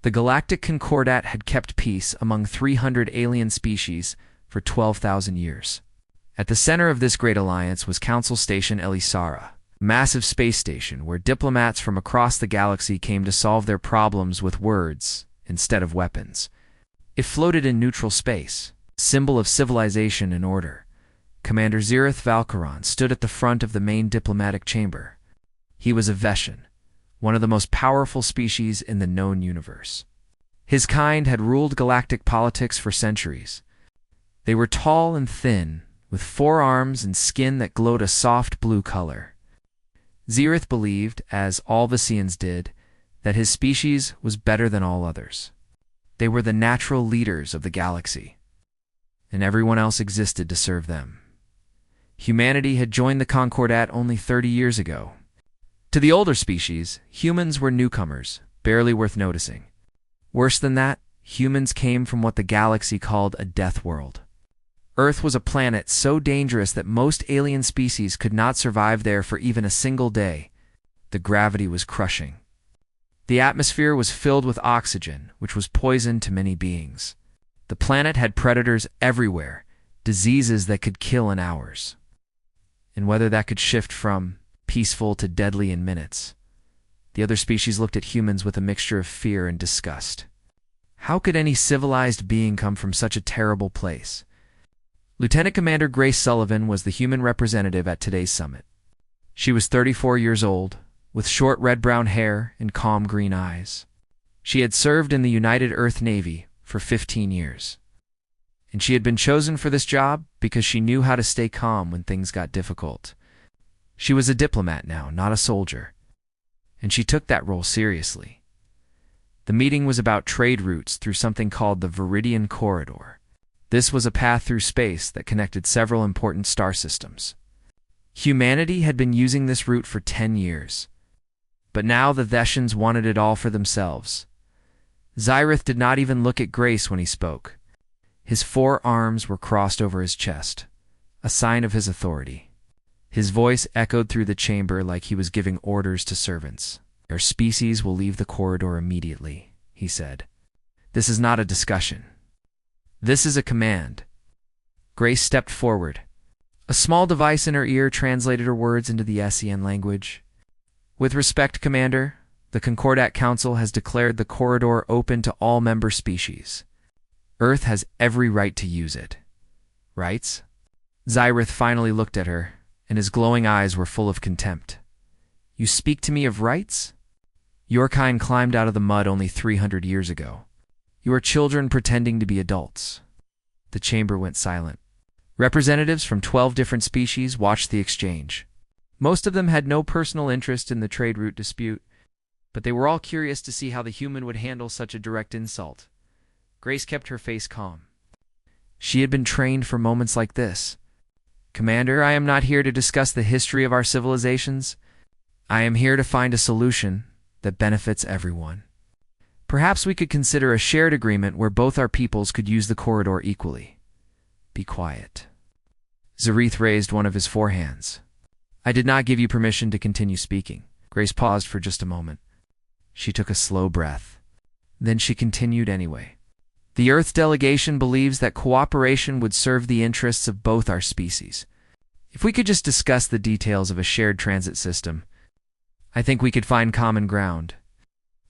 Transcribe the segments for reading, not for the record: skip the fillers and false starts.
The Galactic Concordat had kept peace among 300 alien species for 12,000 years. At the center of this great alliance was Council Station Elisara, a massive space station where diplomats from across the galaxy came to solve their problems with words instead of weapons. It floated in neutral space, symbol of civilization and order. Commander Zirith Valkaron stood at the front of the main diplomatic chamber. He was a Veshan, one of the most powerful species in the known universe. His kind had ruled galactic politics for centuries. They were tall and thin, with 4 arms and skin that glowed a soft blue color. Zirith believed, as all Visians did, that his species was better than all others. They were the natural leaders of the galaxy, and everyone else existed to serve them. Humanity had joined the Concordat only 30 years ago. To the older species, humans were newcomers, barely worth noticing. Worse than that, humans came from what the galaxy called a death world. Earth was a planet so dangerous that most alien species could not survive there for even a single day. The gravity was crushing. The atmosphere was filled with oxygen, which was poison to many beings. The planet had predators everywhere, diseases that could kill in hours. And whether that could shift from peaceful to deadly in minutes. The other species looked at humans with a mixture of fear and disgust. How could any civilized being come from such a terrible place? Lieutenant Commander Grace Sullivan was the human representative at today's summit. She was 34 years old, with short red-brown hair and calm green eyes. She had served in the United Earth Navy for 15 years. And she had been chosen for this job because she knew how to stay calm when things got difficult. She was a diplomat now, not a soldier, and she took that role seriously. The meeting was about trade routes through something called the Viridian Corridor. This was a path through space that connected several important star systems. Humanity had been using this route for 10 years, but now the Veshans wanted it all for themselves. Zirith did not even look at Grace when he spoke. His 4 arms were crossed over his chest, a sign of his authority. His voice echoed through the chamber like he was giving orders to servants. "Our species will leave the corridor immediately," he said. "This is not a discussion. This is a command." Grace stepped forward. A small device in her ear translated her words into the Essien language. "With respect, Commander, the Concordat Council has declared the corridor open to all member species. Earth has every right to use it." "Rights?" Zirith finally looked at her, and his glowing eyes were full of contempt. "You speak to me of rights? Your kind climbed out of the mud only 300 years ago. You are children pretending to be adults." The chamber went silent. Representatives from 12 different species watched the exchange. Most of them had no personal interest in the trade route dispute, but they were all curious to see how the human would handle such a direct insult. Grace kept her face calm. She had been trained for moments like this. "Commander, I am not here to discuss the history of our civilizations. I am here to find a solution that benefits everyone. Perhaps we could consider a shared agreement where both our peoples could use the corridor equally. Be quiet." Zirith raised one of his 4 hands. "I did not give you permission to continue speaking." Grace paused for just a moment. She took a slow breath. Then she continued anyway. "The Earth delegation believes that cooperation would serve the interests of both our species. If we could just discuss the details of a shared transit system, I think we could find common ground.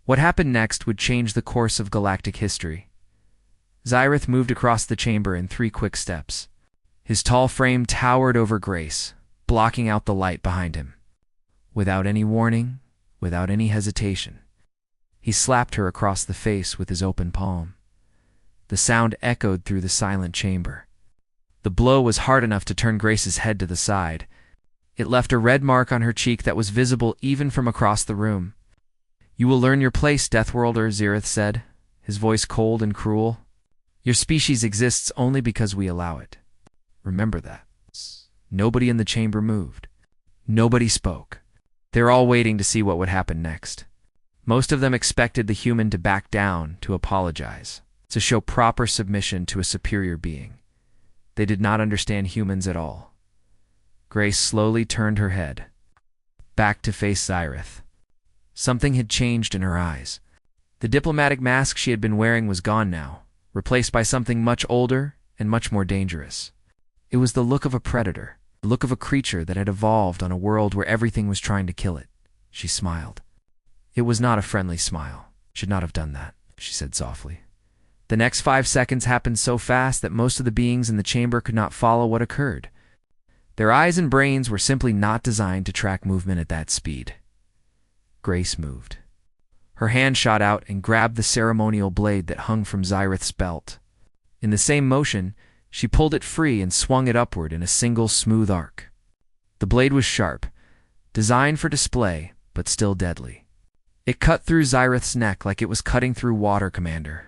What happened next would change the course of galactic history." Zirith moved across the chamber in 3 quick steps. His tall frame towered over Grace, blocking out the light behind him. Without any warning, without any hesitation, he slapped her across the face with his open palm. The sound echoed through the silent chamber. The blow was hard enough to turn Grace's head to the side. It left a red mark on her cheek that was visible even from across the room. "You will learn your place, Deathworlder," Zirith said, his voice cold and cruel. "Your species exists only because we allow it. Remember that." Nobody in the chamber moved. Nobody spoke. They were all waiting to see what would happen next. Most of them expected the human to back down, to apologize, to show proper submission to a superior being. They did not understand humans at all. Grace slowly turned her head, back to face Zirith. Something had changed in her eyes. The diplomatic mask she had been wearing was gone now, replaced by something much older and much more dangerous. It was the look of a predator, the look of a creature that had evolved on a world where everything was trying to kill it. She smiled. It was not a friendly smile. Should not have done that, she said softly. The next 5 seconds happened so fast that most of the beings in the chamber could not follow what occurred. Their eyes and brains were simply not designed to track movement at that speed. Grace moved. Her hand shot out and grabbed the ceremonial blade that hung from Xyrith's belt. In the same motion, she pulled it free and swung it upward in a single smooth arc. The blade was sharp, designed for display, but still deadly. It cut through Xyrith's neck like it was cutting through water, Commander.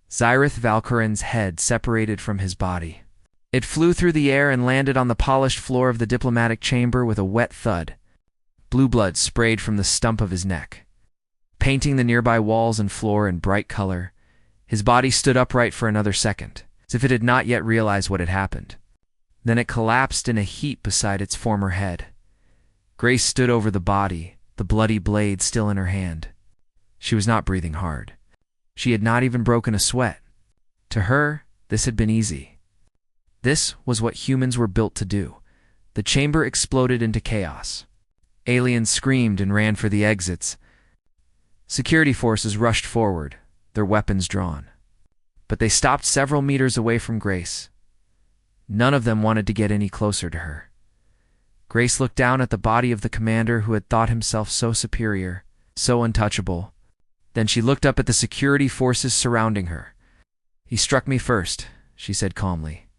Xyrith Valkyrin's head separated from his body. It flew through the air and landed on the polished floor of the diplomatic chamber with a wet thud. Blue blood sprayed from the stump of his neck, painting the nearby walls and floor in bright color. His body stood upright for another second, as if it had not yet realized what had happened. Then it collapsed in a heap beside its former head. Grace stood over the body, the bloody blade still in her hand. She was not breathing hard. She had not even broken a sweat. To her, this had been easy. This was what humans were built to do. The chamber exploded into chaos. Aliens screamed and ran for the exits. Security forces rushed forward, their weapons drawn. But they stopped several meters away from Grace. None of them wanted to get any closer to her. Grace looked down at the body of the commander who had thought himself so superior, so untouchable. Then she looked up at the security forces surrounding her. "He struck me first," she said calmly.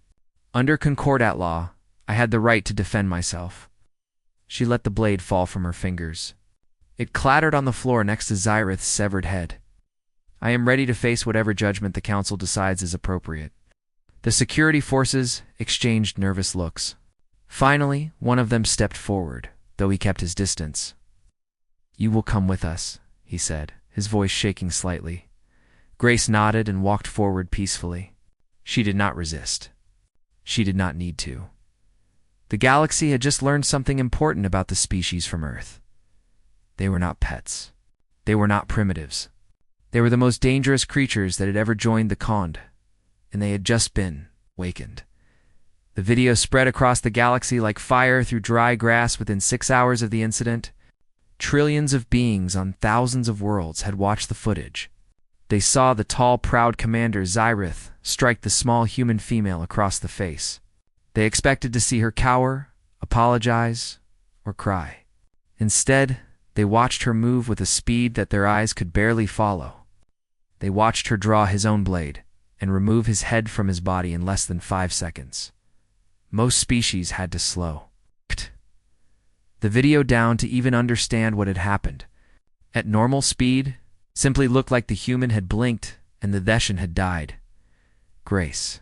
"Under Concordat law, I had the right to defend myself." She let the blade fall from her fingers. It clattered on the floor next to Xyrith's severed head. "I am ready to face whatever judgment the Council decides is appropriate." The security forces exchanged nervous looks. Finally, one of them stepped forward, though he kept his distance. "You will come with us," he said, his voice shaking slightly. Grace nodded and walked forward peacefully. She did not resist. She did not need to. The galaxy had just learned something important about the species from Earth. They were not pets. They were not primitives. They were the most dangerous creatures that had ever joined the Conde, and they had just been wakened. The video spread across the galaxy like fire through dry grass within 6 hours of the incident. Trillions of beings on thousands of worlds had watched the footage. They saw the tall, proud commander Xyrith strike the small human female across the face. They expected to see her cower, apologize, or cry. Instead, they watched her move with a speed that their eyes could barely follow. They watched her draw his own blade and remove his head from his body in less than 5 seconds. Most species had to slow the video down to even understand what had happened. At normal speed, simply looked like the human had blinked and the Theshan had died. Grace.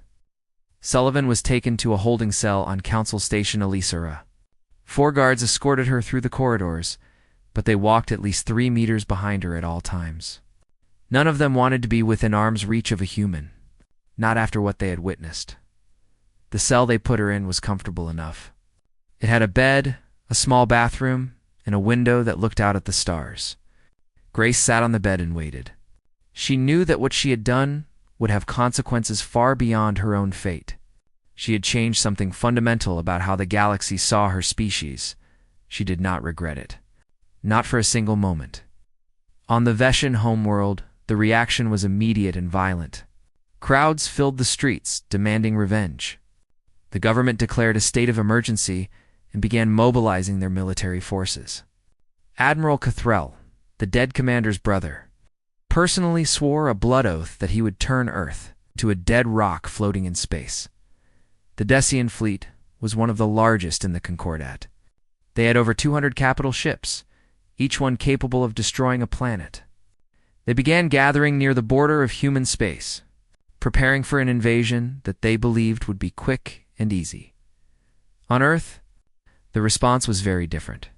Sullivan was taken to a holding cell on Council Station Elisara. 4 guards escorted her through the corridors, but they walked at least 3 meters behind her at all times. None of them wanted to be within arm's reach of a human, not after what they had witnessed. The cell they put her in was comfortable enough. It had a bed, a small bathroom, and a window that looked out at the stars. Grace sat on the bed and waited. She knew that what she had done would have consequences far beyond her own fate. She had changed something fundamental about how the galaxy saw her species. She did not regret it. Not for a single moment. On the Theshan homeworld, the reaction was immediate and violent. Crowds filled the streets, demanding revenge. The government declared a state of emergency and began mobilizing their military forces. Admiral Cathrell, the dead commander's brother, personally swore a blood oath that he would turn Earth to a dead rock floating in space. The Decian fleet was one of the largest in the Concordat. They had over 200 capital ships, each one capable of destroying a planet. They began gathering near the border of human space, preparing for an invasion that they believed would be quick and easy. On Earth, the response was very different.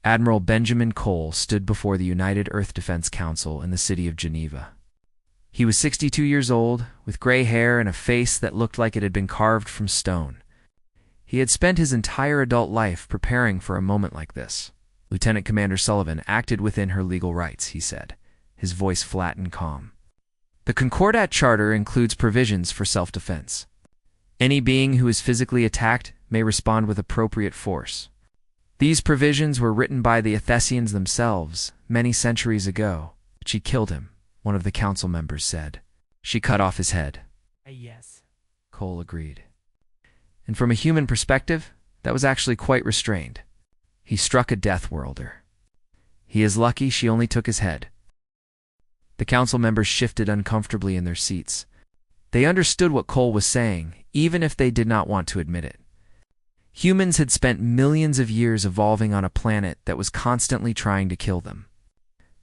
Admiral Benjamin Cole stood before the United Earth Defense Council in the city of Geneva. He was 62 years old, with gray hair and a face that looked like it had been carved from stone. He had spent his entire adult life preparing for a moment like this. Lieutenant Commander Sullivan acted within her legal rights, he said, his voice flat and calm. The Concordat Charter includes provisions for self-defense. Any being who is physically attacked may respond with appropriate force. These provisions were written by the Athesians themselves many centuries ago. She killed him, one of the council members said. She cut off his head. Yes, Cole agreed. And from a human perspective, that was actually quite restrained. He struck a Deathworlder. He is lucky she only took his head. The council members shifted uncomfortably in their seats. They understood what Cole was saying, even if they did not want to admit it. Humans had spent millions of years evolving on a planet that was constantly trying to kill them.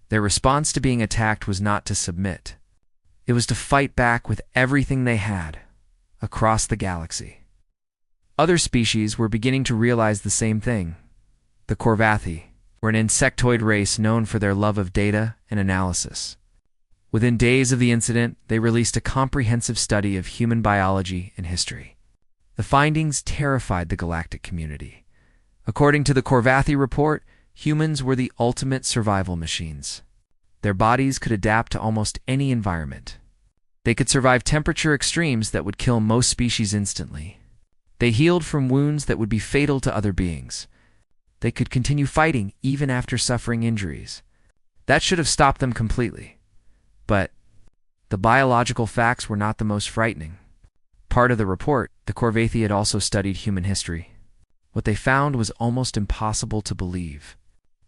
Their response to being attacked was not to submit. It was to fight back with everything they had, across the galaxy. Other species were beginning to realize the same thing. The Corvathi were an insectoid race known for their love of data and analysis. Within days of the incident, they released a comprehensive study of human biology and history. The findings terrified the galactic community. According to the Corvathi report, humans were the ultimate survival machines. Their bodies could adapt to almost any environment. They could survive temperature extremes that would kill most species instantly. They healed from wounds that would be fatal to other beings. They could continue fighting even after suffering injuries. That should have stopped them completely. But the biological facts were not the most frightening. Part of the report, the Corvathi had also studied human history. What they found was almost impossible to believe.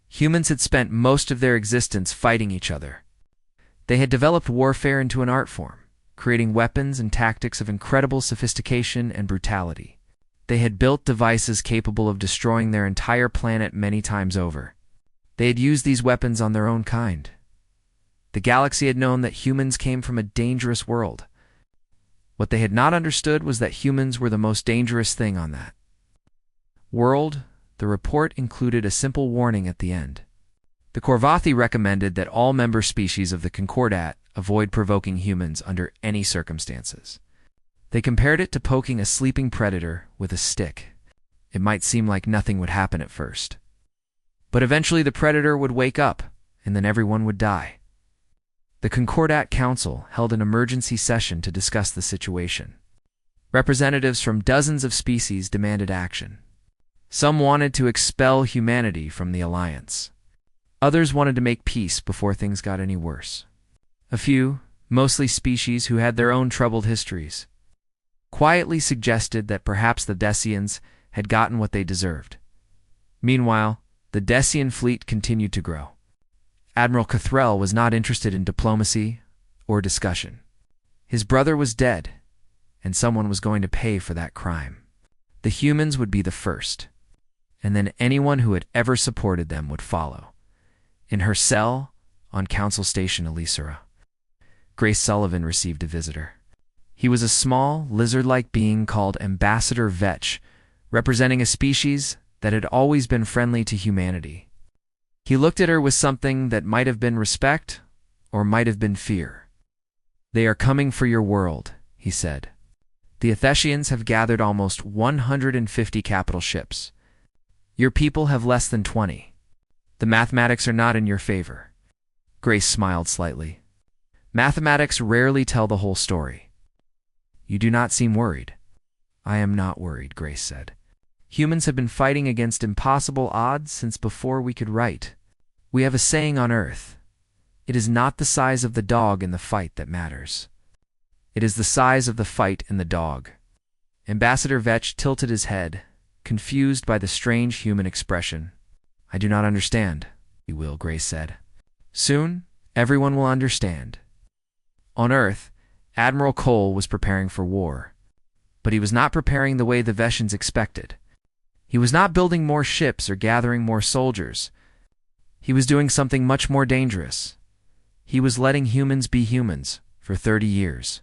Humans had spent most of their existence fighting each other. They had developed warfare into an art form, creating weapons and tactics of incredible sophistication and brutality. They had built devices capable of destroying their entire planet many times over. They had used these weapons on their own kind. The galaxy had known that humans came from a dangerous world. What they had not understood was that humans were the most dangerous thing on that world. The report included a simple warning at the end. The Corvathi recommended that all member species of the Concordat avoid provoking humans under any circumstances. They compared it to poking a sleeping predator with a stick. It might seem like nothing would happen at first. But eventually the predator would wake up, and then everyone would die. The Concordat Council held an emergency session to discuss the situation. Representatives from dozens of species demanded action. Some wanted to expel humanity from the Alliance. Others wanted to make peace before things got any worse. A few, mostly species who had their own troubled histories, quietly suggested that perhaps the Decians had gotten what they deserved. Meanwhile, the Decian fleet continued to grow. Admiral Cathrell was not interested in diplomacy or discussion. His brother was dead, and someone was going to pay for that crime. The humans would be the first, and then anyone who had ever supported them would follow. In her cell on Council Station Elisera, Grace Sullivan received a visitor. He was a small, lizard-like being called Ambassador Vetch, representing a species that had always been friendly to humanity. He looked at her with something that might have been respect or might have been fear. "They are coming for your world," he said. "The Athesians have gathered almost 150 capital ships. Your people have less than 20. The mathematics are not in your favor." Grace smiled slightly. "Mathematics rarely tell the whole story." "You do not seem worried." "I am not worried," Grace said. "Humans have been fighting against impossible odds since before we could write. We have a saying on Earth. It is not the size of the dog in the fight that matters. It is the size of the fight in the dog." Ambassador Vetch tilted his head, confused by the strange human expression. "I do not understand," Grace said. "Soon, everyone will understand." On Earth, Admiral Cole was preparing for war. But he was not preparing the way the Vetians expected. He was not building more ships or gathering more soldiers. He was doing something much more dangerous. He was letting humans be humans for 30 years.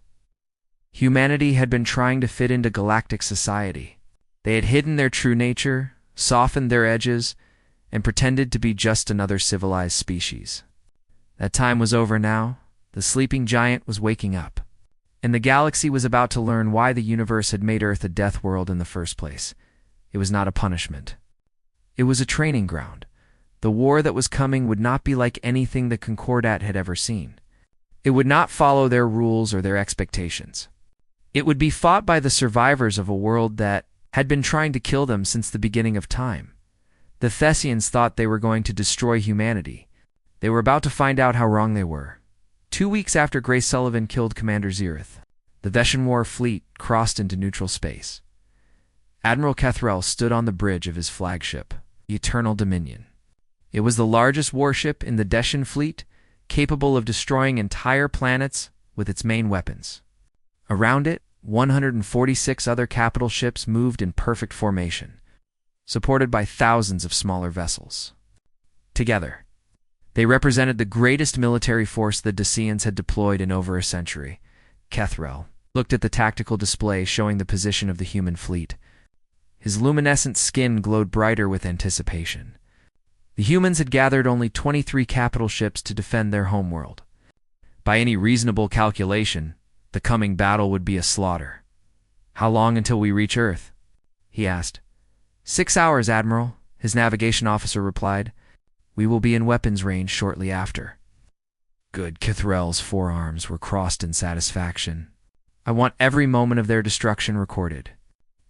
Humanity had been trying to fit into galactic society. They had hidden their true nature, softened their edges, and pretended to be just another civilized species. That time was over now. The sleeping giant was waking up. And the galaxy was about to learn why the universe had made Earth a death world in the first place. It was not a punishment. It was a training ground. The war that was coming would not be like anything the Concordat had ever seen. It would not follow their rules or their expectations. It would be fought by the survivors of a world that had been trying to kill them since the beginning of time. The Thessians thought they were going to destroy humanity. They were about to find out how wrong they were. 2 weeks after Grace Sullivan killed Commander Zereth, the HFY War fleet crossed into neutral space. Admiral Kethrel stood on the bridge of his flagship, the Eternal Dominion. It was the largest warship in the HFY fleet, capable of destroying entire planets with its main weapons. Around it, 146 other capital ships moved in perfect formation, supported by thousands of smaller vessels. Together, they represented the greatest military force the Dacians had deployed in over a century. Kethrel looked at the tactical display showing the position of the human fleet. His luminescent skin glowed brighter with anticipation. The humans had gathered only 23 capital ships to defend their homeworld. By any reasonable calculation, the coming battle would be a slaughter. "How long until we reach Earth?" he asked. 6 hours, Admiral, his navigation officer replied. "We will be in weapons range shortly after." Good. Kethrel's forearms were crossed in satisfaction. "I want every moment of their destruction recorded.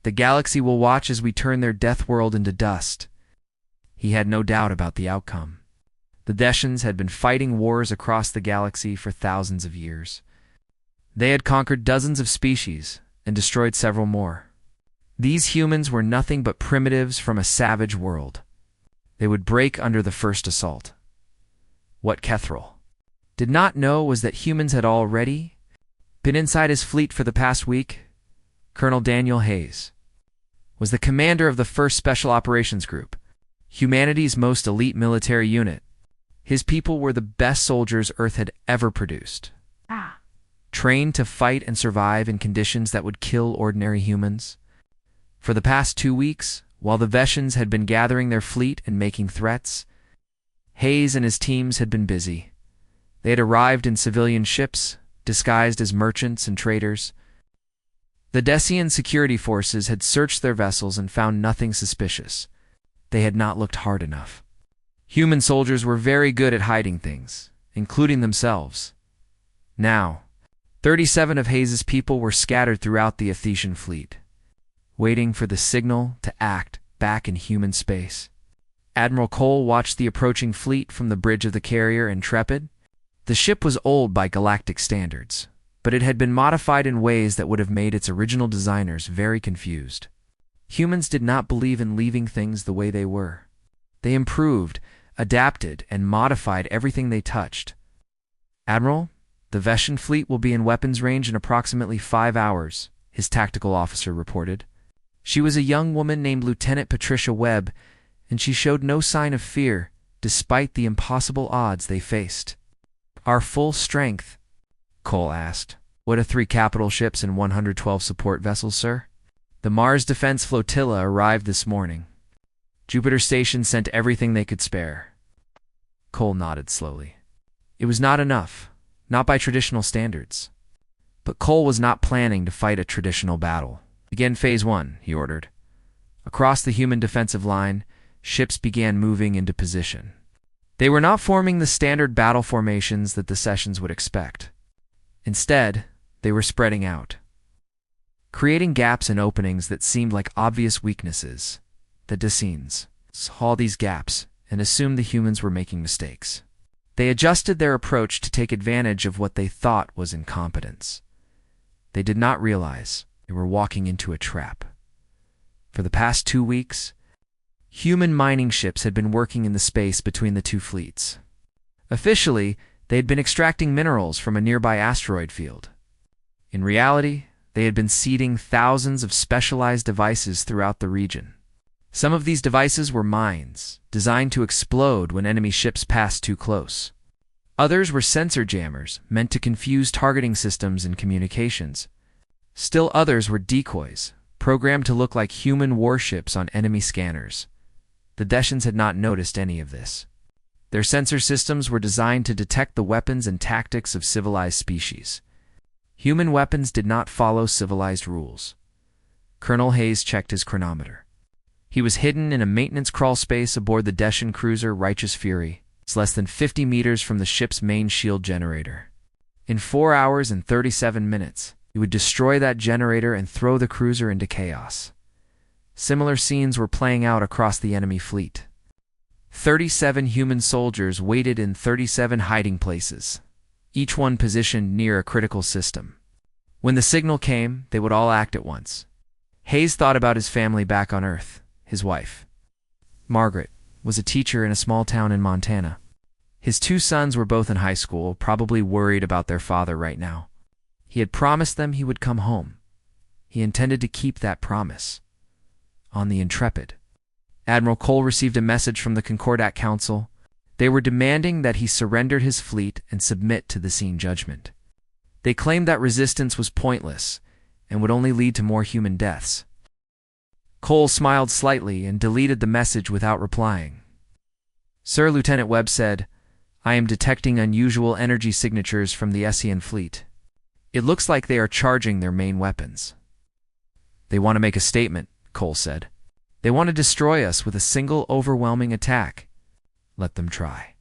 The galaxy will watch as we turn their death world into dust." He had no doubt about the outcome. The Dacians had been fighting wars across the galaxy for thousands of years. They had conquered dozens of species and destroyed several more. These humans were nothing but primitives from a savage world. They would break under the first assault. What Kethrel did not know was that humans had already been inside his fleet for the past week. Colonel Daniel Hayes was the commander of the 1st Special Operations Group, humanity's most elite military unit. His people were the best soldiers Earth had ever produced, trained to fight and survive in conditions that would kill ordinary humans. For the past 2 weeks, while the Veshans had been gathering their fleet and making threats, Hayes and his teams had been busy. They had arrived in civilian ships, disguised as merchants and traders. The Dacian security forces had searched their vessels and found nothing suspicious. They had not looked hard enough. Human soldiers were very good at hiding things, including themselves. Now, 37 of Hayes's people were scattered throughout the Athenian fleet, waiting for the signal to act back in human space. Admiral Cole watched the approaching fleet from the bridge of the carrier Intrepid. The ship was old by galactic standards, but it had been modified in ways that would have made its original designers very confused. Humans did not believe in leaving things the way they were. They improved, adapted, and modified everything they touched. "Admiral, the Veshan fleet will be in weapons range in approximately 5 hours, his tactical officer reported. She was a young woman named Lieutenant Patricia Webb, and she showed no sign of fear, despite the impossible odds they faced. "Our full strength?" Cole asked. "What of 3 capital ships and 112 support vessels, sir?" "The Mars Defense Flotilla arrived this morning. Jupiter Station sent everything they could spare." Cole nodded slowly. It was not enough, not by traditional standards. But Cole was not planning to fight a traditional battle. "Begin Phase 1, he ordered. Across the human defensive line, ships began moving into position. They were not forming the standard battle formations that the sessions would expect. Instead, they were spreading out, creating gaps and openings that seemed like obvious weaknesses. The Dacians saw these gaps and assumed the humans were making mistakes. They adjusted their approach to take advantage of what they thought was incompetence. They did not realize they were walking into a trap. For the past 2 weeks, human mining ships had been working in the space between the 2 fleets. Officially, they had been extracting minerals from a nearby asteroid field. In reality, they had been seeding thousands of specialized devices throughout the region. Some of these devices were mines, designed to explode when enemy ships passed too close. Others were sensor jammers, meant to confuse targeting systems and communications. Still others were decoys, programmed to look like human warships on enemy scanners. The Dacians had not noticed any of this. Their sensor systems were designed to detect the weapons and tactics of civilized species. Human weapons did not follow civilized rules. Colonel Hayes checked his chronometer. He was hidden in a maintenance crawl space aboard the Deshan cruiser Righteous Fury. It's less than 50 meters from the ship's main shield generator. In 4 hours and 37 minutes, he would destroy that generator and throw the cruiser into chaos. Similar scenes were playing out across the enemy fleet. 37 human soldiers waited in 37 hiding places, each one positioned near a critical system. When the signal came, they would all act at once. Hayes thought about his family back on Earth. His wife, Margaret, was a teacher in a small town in Montana. His 2 sons were both in high school, probably worried about their father right now. He had promised them he would come home. He intended to keep that promise. On the Intrepid, Admiral Cole received a message from the Concordat Council. They were demanding that he surrender his fleet and submit to the scene judgment. They claimed that resistance was pointless and would only lead to more human deaths. Cole smiled slightly and deleted the message without replying. Sir, Lieutenant Webb said, "I am detecting unusual energy signatures from the Essian fleet. It looks like they are charging their main weapons." "They want to make a statement," Cole said. "They want to destroy us with a single overwhelming attack. Let them try."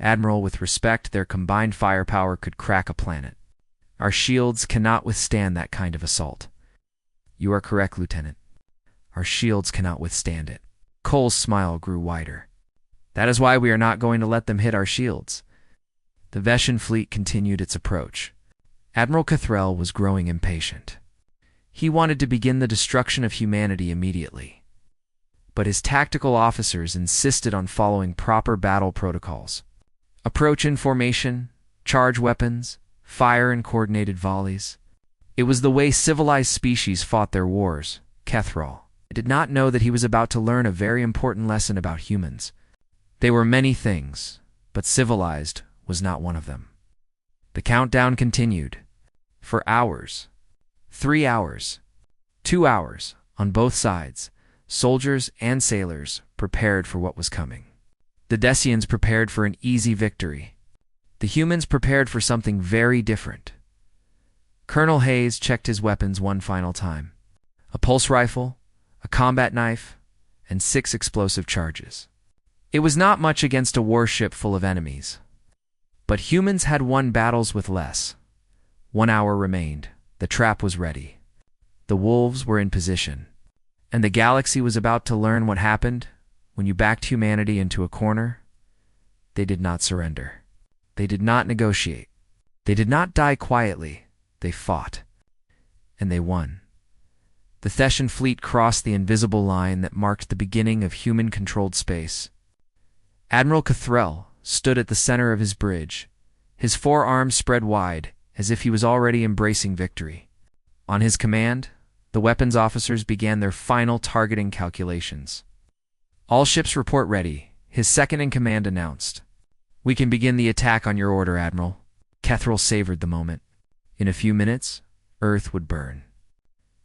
"Admiral, with respect, their combined firepower could crack a planet. Our shields cannot withstand that kind of assault." "You are correct, Lieutenant. Our shields cannot withstand it." Cole's smile grew wider. "That is why we are not going to let them hit our shields." The Veshan fleet continued its approach. Admiral Cathrell was growing impatient. He wanted to begin the destruction of humanity immediately. But his tactical officers insisted on following proper battle protocols. Approach in formation, charge weapons, fire in coordinated volleys. It was the way civilized species fought their wars. Cathrall did not know that he was about to learn a very important lesson about humans. They were many things, but civilized was not one of them. The countdown continued. For hours, 3 hours, 2 hours, on both sides, soldiers and sailors prepared for what was coming. The Decians prepared for an easy victory. The humans prepared for something very different. Colonel Hayes checked his weapons one final time. A pulse rifle, a combat knife, and 6 explosive charges. It was not much against a warship full of enemies. But humans had won battles with less. 1 hour remained. The trap was ready. The wolves were in position. And the galaxy was about to learn what happened when you backed humanity into a corner. They did not surrender. They did not negotiate. They did not die quietly. They fought. And they won. The Theshan fleet crossed the invisible line that marked the beginning of human-controlled space. Admiral Cathrell stood at the center of his bridge, his 4 arms spread wide, as if he was already embracing victory. On his command, the weapons officers began their final targeting calculations. "All ships report ready," his second-in-command announced. "We can begin the attack on your order, Admiral." Cathrall savored the moment. In a few minutes, Earth would burn.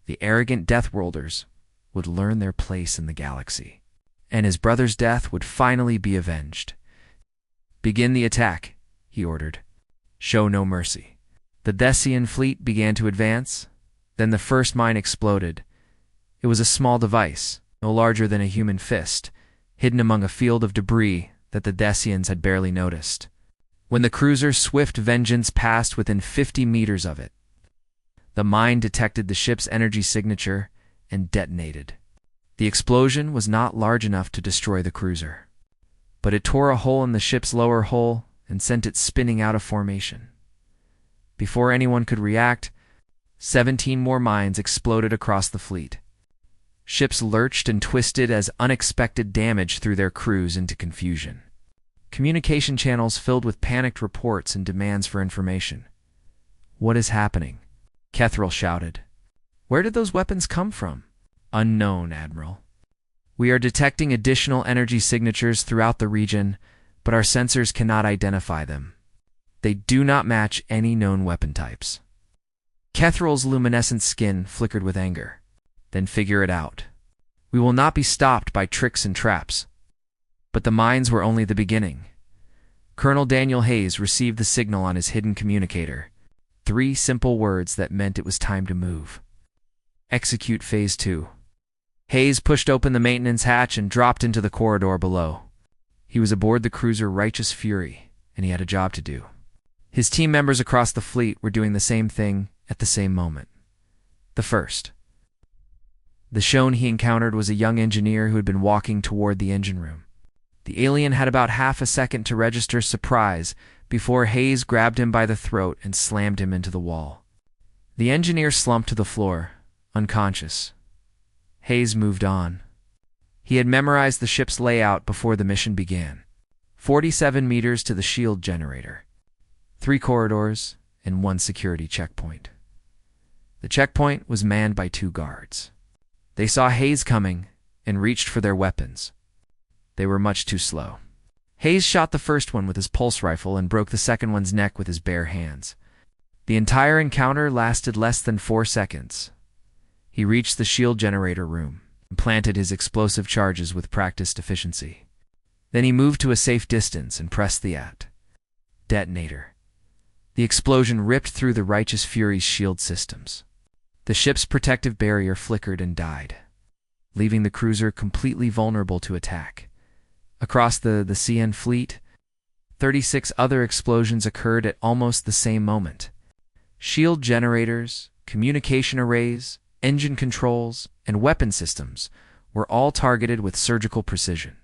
The arrogant Deathworlders would learn their place in the galaxy, and his brother's death would finally be avenged. "Begin the attack," he ordered. "Show no mercy." The Decian fleet began to advance. Then the first mine exploded. It was a small device, no larger than a human fist, hidden among a field of debris that the Decians had barely noticed. When the cruiser Swift Vengeance passed within 50 meters of it, the mine detected the ship's energy signature and detonated. The explosion was not large enough to destroy the cruiser, but it tore a hole in the ship's lower hull and sent it spinning out of formation. Before anyone could react, 17 more mines exploded across the fleet. Ships lurched and twisted as unexpected damage threw their crews into confusion. Communication channels filled with panicked reports and demands for information. "What is happening?" Cathrall shouted. "Where did those weapons come from?" "Unknown, Admiral. We are detecting additional energy signatures throughout the region, but our sensors cannot identify them. They do not match any known weapon types." Cathrall's luminescent skin flickered with anger. "Then figure it out. We will not be stopped by tricks and traps." But the mines were only the beginning. Colonel Daniel Hayes received the signal on his hidden communicator. 3 simple words that meant it was time to move. "Execute Phase 2. Hayes pushed open the maintenance hatch and dropped into the corridor below. He was aboard the cruiser Righteous Fury, and he had a job to do. His team members across the fleet were doing the same thing at the same moment. The shown he encountered was a young engineer who had been walking toward the engine room. The alien had about half a second to register surprise before Hayes grabbed him by the throat and slammed him into the wall. The engineer slumped to the floor, unconscious. Hayes moved on. He had memorized the ship's layout before the mission began. 47 meters to the shield generator, 3 corridors, and 1 security checkpoint. The checkpoint was manned by 2 guards. They saw Hayes coming and reached for their weapons. They were much too slow. Hayes shot the first one with his pulse rifle and broke the second one's neck with his bare hands. The entire encounter lasted less than 4 seconds. He reached the shield generator room and planted his explosive charges with practiced efficiency. Then he moved to a safe distance and pressed the detonator. The explosion ripped through the Righteous Fury's shield systems. The ship's protective barrier flickered and died, leaving the cruiser completely vulnerable to attack. Across the CN fleet, 36 other explosions occurred at almost the same moment. Shield generators, communication arrays, engine controls, and weapon systems were all targeted with surgical precision.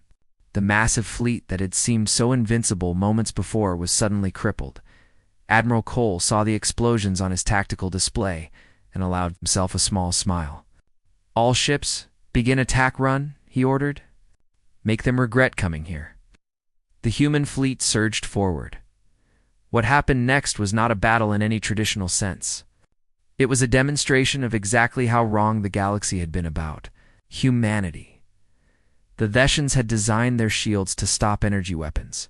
The massive fleet that had seemed so invincible moments before was suddenly crippled. Admiral Cole saw the explosions on his tactical display and allowed himself a small smile. "All ships, begin attack run," he ordered. "Make them regret coming here." The human fleet surged forward. What happened next was not a battle in any traditional sense. It was a demonstration of exactly how wrong the galaxy had been about humanity. The Thessians had designed their shields to stop energy weapons.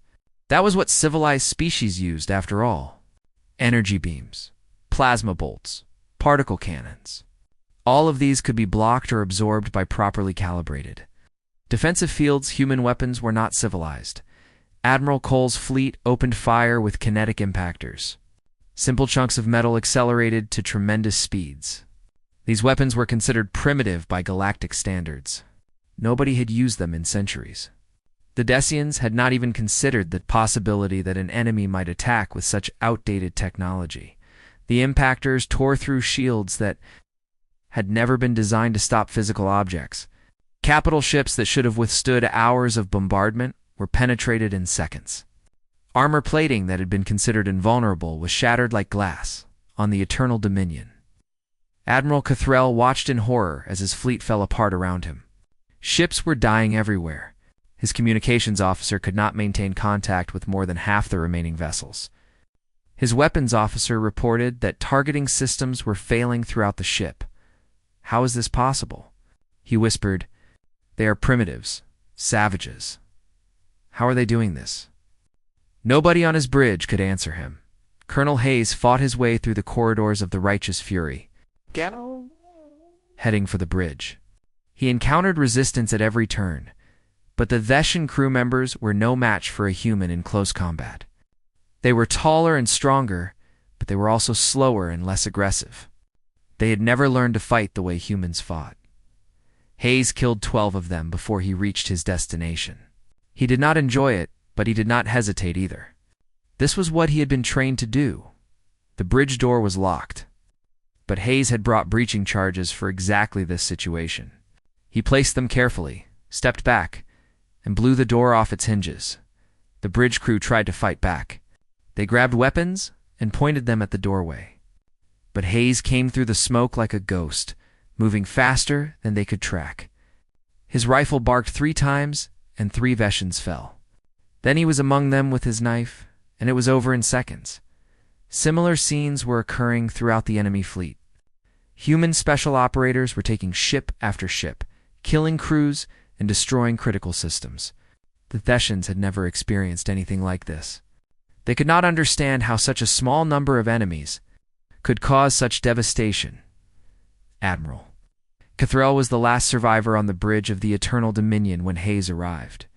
That was what civilized species used, after all. Energy beams, plasma bolts, particle cannons. All of these could be blocked or absorbed by properly calibrated. Defensive fields, human weapons were not civilized. Admiral Cole's fleet opened fire with kinetic impactors. Simple chunks of metal accelerated to tremendous speeds. These weapons were considered primitive by galactic standards. Nobody had used them in centuries. The Thessians had not even considered the possibility that an enemy might attack with such outdated technology. The impactors tore through shields that had never been designed to stop physical objects. Capital ships that should have withstood hours of bombardment were penetrated in seconds. Armor plating that had been considered invulnerable was shattered like glass on the Eternal Dominion. Admiral Cathrell watched in horror as his fleet fell apart around him. Ships were dying everywhere. His communications officer could not maintain contact with more than half the remaining vessels. His weapons officer reported that targeting systems were failing throughout the ship. "How is this possible?" He whispered, "They are primitives, savages. How are they doing this?" Nobody on his bridge could answer him. Colonel Hayes fought his way through the corridors of the Righteous Fury, heading for the bridge. He encountered resistance at every turn, but the Thessian crew members were no match for a human in close combat. They were taller and stronger, but they were also slower and less aggressive. They had never learned to fight the way humans fought. Hayes killed 12 of them before he reached his destination. He did not enjoy it, but he did not hesitate either. This was what he had been trained to do. The bridge door was locked, but Hayes had brought breaching charges for exactly this situation. He placed them carefully, stepped back, and blew the door off its hinges. The bridge crew tried to fight back. They grabbed weapons and pointed them at the doorway. But Hayes came through the smoke like a ghost, moving faster than they could track. His rifle barked 3 times, and 3 Thessians fell. Then he was among them with his knife, and it was over in seconds. Similar scenes were occurring throughout the enemy fleet. Human special operators were taking ship after ship, killing crews and destroying critical systems. The Thessians had never experienced anything like this. They could not understand how such a small number of enemies could cause such devastation. Admiral Cathrell was the last survivor on the bridge of the Eternal Dominion when Hayes arrived.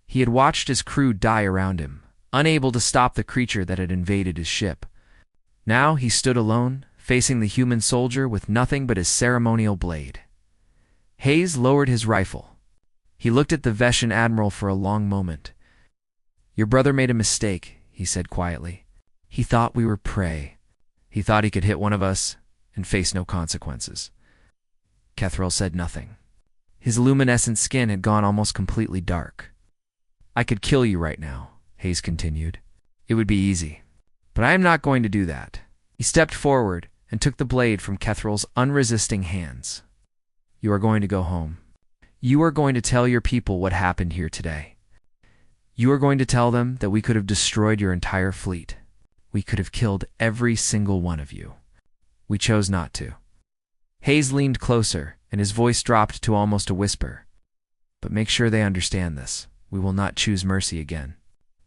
He had watched his crew die around him, unable to stop the creature that had invaded his ship. Now he stood alone, facing the human soldier with nothing but his ceremonial blade. Hayes lowered his rifle. He looked at the Veshan admiral for a long moment. "Your brother made a mistake," he said quietly. "He thought we were prey. He thought he could hit one of us and face no consequences." Kethril said nothing. His luminescent skin had gone almost completely dark. "I could kill you right now," Hayes continued. "It would be easy. But I am not going to do that." He stepped forward and took the blade from Kethril's unresisting hands. "You are going to go home. You are going to tell your people what happened here today. You are going to tell them that we could have destroyed your entire fleet. We could have killed every single one of you. We chose not to." Hayes leaned closer, and his voice dropped to almost a whisper. "But make sure they understand this. We will not choose mercy again.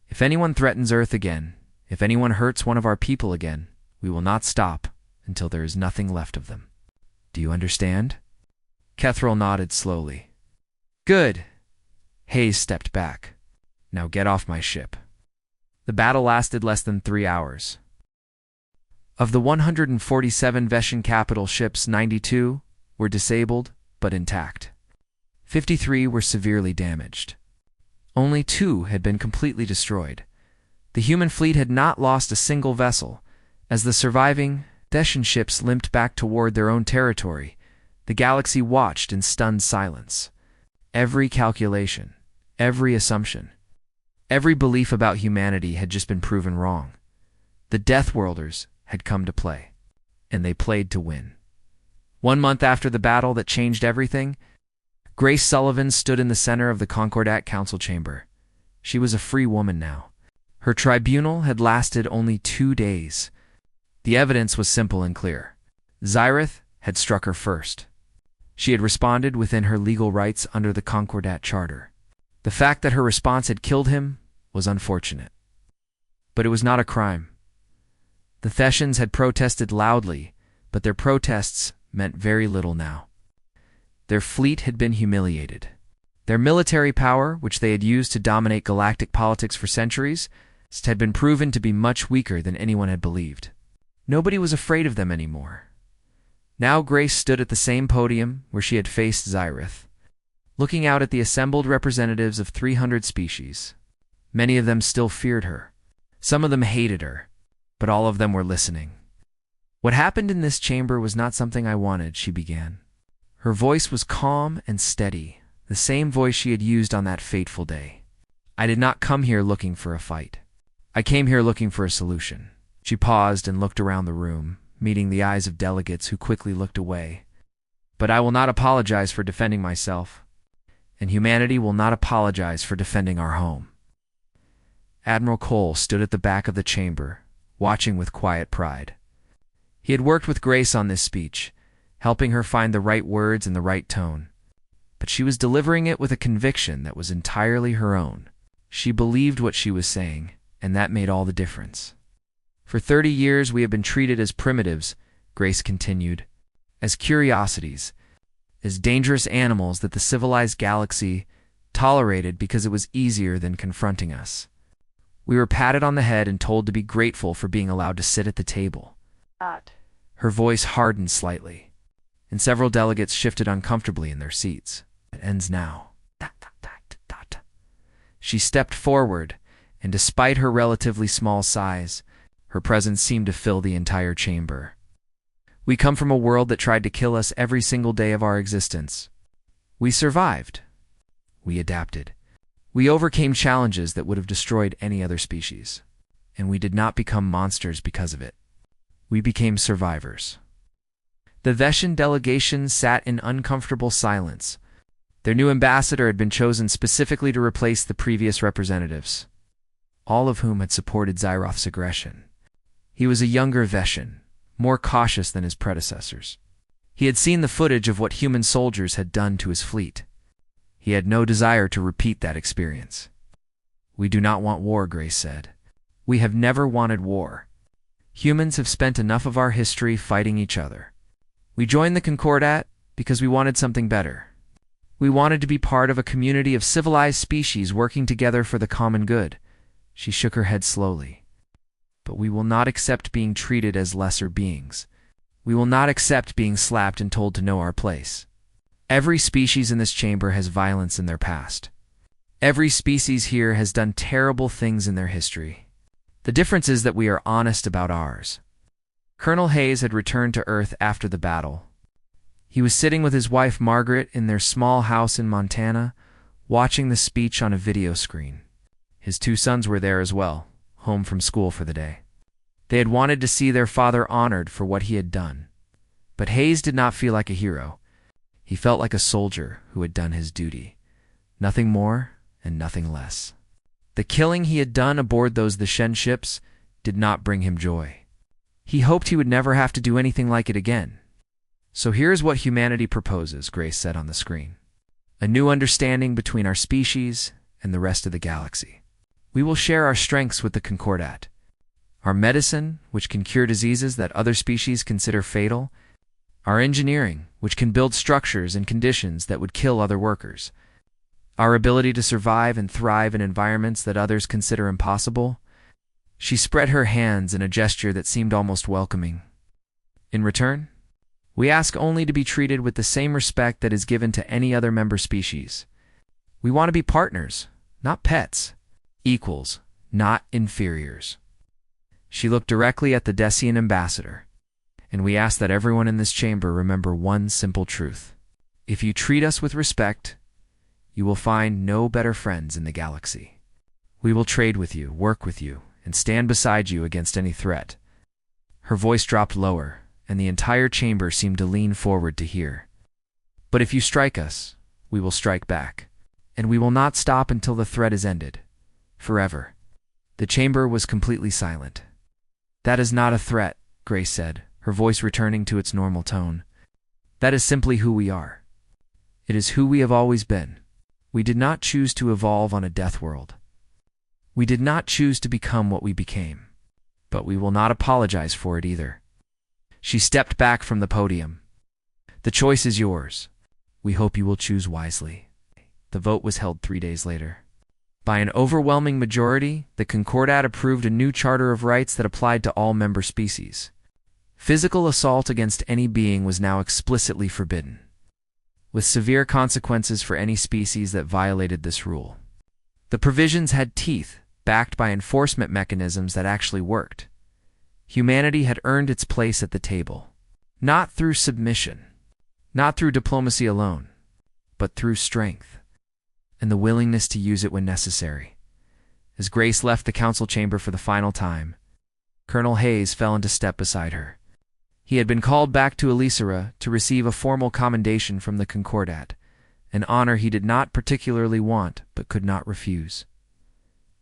If anyone threatens Earth again, if anyone hurts one of our people again, we will not stop until there is nothing left of them. Do you understand?" Kethril nodded slowly. "Good." Hayes stepped back. "Now get off my ship." The battle lasted less than 3 hours. Of the 147 Veshan capital ships, 92 were disabled but intact. 53 were severely damaged. Only 2 had been completely destroyed. The human fleet had not lost a single vessel. As the surviving Veshan ships limped back toward their own territory, the galaxy watched in stunned silence. Every calculation, every assumption, every belief about humanity had just been proven wrong. The Deathworlders had come to play, and they played to win. 1 month after the battle that changed everything, Grace Sullivan stood in the center of the Concordat Council chamber. She was a free woman now. Her tribunal had lasted only 2 days. The evidence was simple and clear. Xyrath had struck her first. She had responded within her legal rights under the Concordat Charter. The fact that her response had killed him was unfortunate. But it was not a crime. The Thessians had protested loudly, but their protests meant very little now. Their fleet had been humiliated. Their military power, which they had used to dominate galactic politics for centuries, had been proven to be much weaker than anyone had believed. Nobody was afraid of them anymore. Now Grace stood at the same podium where she had faced Xyrath, looking out at the assembled representatives of 300 species. Many of them still feared her. Some of them hated her, but all of them were listening. "What happened in this chamber was not something I wanted," she began. Her voice was calm and steady, the same voice she had used on that fateful day. "I did not come here looking for a fight. I came here looking for a solution." She paused and looked around the room, meeting the eyes of delegates who quickly looked away. "But I will not apologize for defending myself, and humanity will not apologize for defending our home." Admiral Cole stood at the back of the chamber, watching with quiet pride. He had worked with Grace on this speech, helping her find the right words and the right tone. But she was delivering it with a conviction that was entirely her own. She believed what she was saying, and that made all the difference. "For 30 years we have been treated as primitives," Grace continued, "as curiosities, as dangerous animals that the civilized galaxy tolerated because it was easier than confronting us. We were patted on the head and told to be grateful for being allowed to sit at the table." Her voice hardened slightly, and several delegates shifted uncomfortably in their seats. "It ends now." She stepped forward, and despite her relatively small size, her presence seemed to fill the entire chamber. "We come from a world that tried to kill us every single day of our existence. We survived. We adapted. We overcame challenges that would have destroyed any other species. And we did not become monsters because of it. We became survivors." The Veshan delegation sat in uncomfortable silence. Their new ambassador had been chosen specifically to replace the previous representatives, all of whom had supported Xyrath's aggression. He was a younger Veshan, more cautious than his predecessors. He had seen the footage of what human soldiers had done to his fleet. He had no desire to repeat that experience. "We do not want war," Grace said. "We have never wanted war. Humans have spent enough of our history fighting each other. We joined the Concordat because we wanted something better. We wanted to be part of a community of civilized species working together for the common good." She shook her head slowly. "But we will not accept being treated as lesser beings. We will not accept being slapped and told to know our place. Every species in this chamber has violence in their past. Every species here has done terrible things in their history. The difference is that we are honest about ours. Colonel Hayes had returned to Earth after the battle. He was sitting with his wife Margaret in their small house in Montana, watching the speech on a video screen. His 2 sons were there as well, home from school for the day. They had wanted to see their father honored for what he had done. But Hayes did not feel like a hero. He felt like a soldier who had done his duty. Nothing more and nothing less. The killing he had done aboard those the Shen ships did not bring him joy. He hoped he would never have to do anything like it again. So here's what humanity proposes, Grace said on the screen. A new understanding between our species and the rest of the galaxy. We will share our strengths with the Concordat. Our medicine, which can cure diseases that other species consider fatal. Our engineering, which can build structures and conditions that would kill other workers. Our ability to survive and thrive in environments that others consider impossible. She spread her hands in a gesture that seemed almost welcoming. In return, we ask only to be treated with the same respect that is given to any other member species. We want to be partners, not pets. Equals, not inferiors. She looked directly at the Decian ambassador, and we ask that everyone in this chamber remember one simple truth. If you treat us with respect, you will find no better friends in the galaxy. We will trade with you, work with you, and stand beside you against any threat. Her voice dropped lower, and the entire chamber seemed to lean forward to hear. But if you strike us, we will strike back, and we will not stop until the threat is ended. Forever. The chamber was completely silent. That is not a threat, Grace said, her voice returning to its normal tone. That is simply who we are. It is who we have always been. We did not choose to evolve on a death world. We did not choose to become what we became. But we will not apologize for it either. She stepped back from the podium. The choice is yours. We hope you will choose wisely. The vote was held 3 days later. By an overwhelming majority, the Concordat approved a new charter of rights that applied to all member species. Physical assault against any being was now explicitly forbidden, with severe consequences for any species that violated this rule. The provisions had teeth, backed by enforcement mechanisms that actually worked. Humanity had earned its place at the table, not through submission, not through diplomacy alone, but through strength, and the willingness to use it when necessary. As Grace left the council chamber for the final time, Colonel Hayes fell into step beside her. He had been called back to Elisera to receive a formal commendation from the Concordat, an honor he did not particularly want but could not refuse.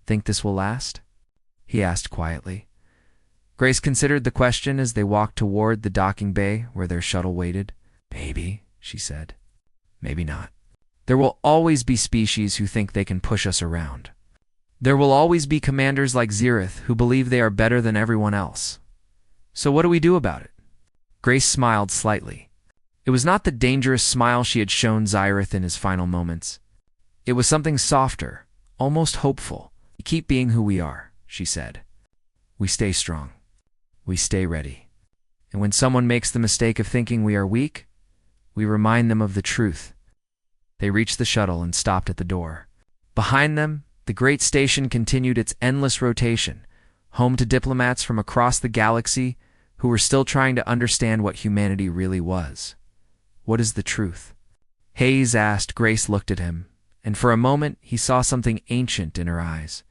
"Think this will last?" he asked quietly. Grace considered the question as they walked toward the docking bay where their shuttle waited. "Maybe," she said. "Maybe not. There will always be species who think they can push us around. There will always be commanders like Xerath who believe they are better than everyone else. So what do we do about it?" Grace smiled slightly. It was not the dangerous smile she had shown Xerath in his final moments. It was something softer, almost hopeful. "We keep being who we are," she said. "We stay strong. We stay ready. And when someone makes the mistake of thinking we are weak, we remind them of the truth." They reached the shuttle and stopped at the door. Behind them, the great station continued its endless rotation, home to diplomats from across the galaxy who were still trying to understand what humanity really was. "What is the truth?" Hayes asked. Grace looked at him, and for a moment he saw something ancient in her eyes.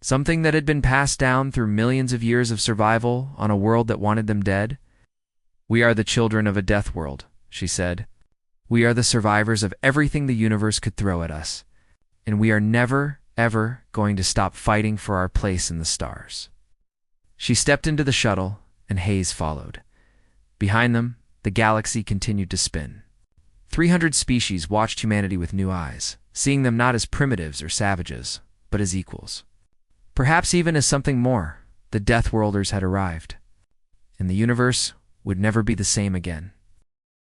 Something that had been passed down through millions of years of survival on a world that wanted them dead. "We are the children of a death world," she said. "We are the survivors of everything the universe could throw at us, and we are never, ever going to stop fighting for our place in the stars." She stepped into the shuttle, and Hayes followed. Behind them, the galaxy continued to spin. 300 species watched humanity with new eyes, seeing them not as primitives or savages, but as equals. Perhaps even as something more. The Deathworlders had arrived, and the universe would never be the same again.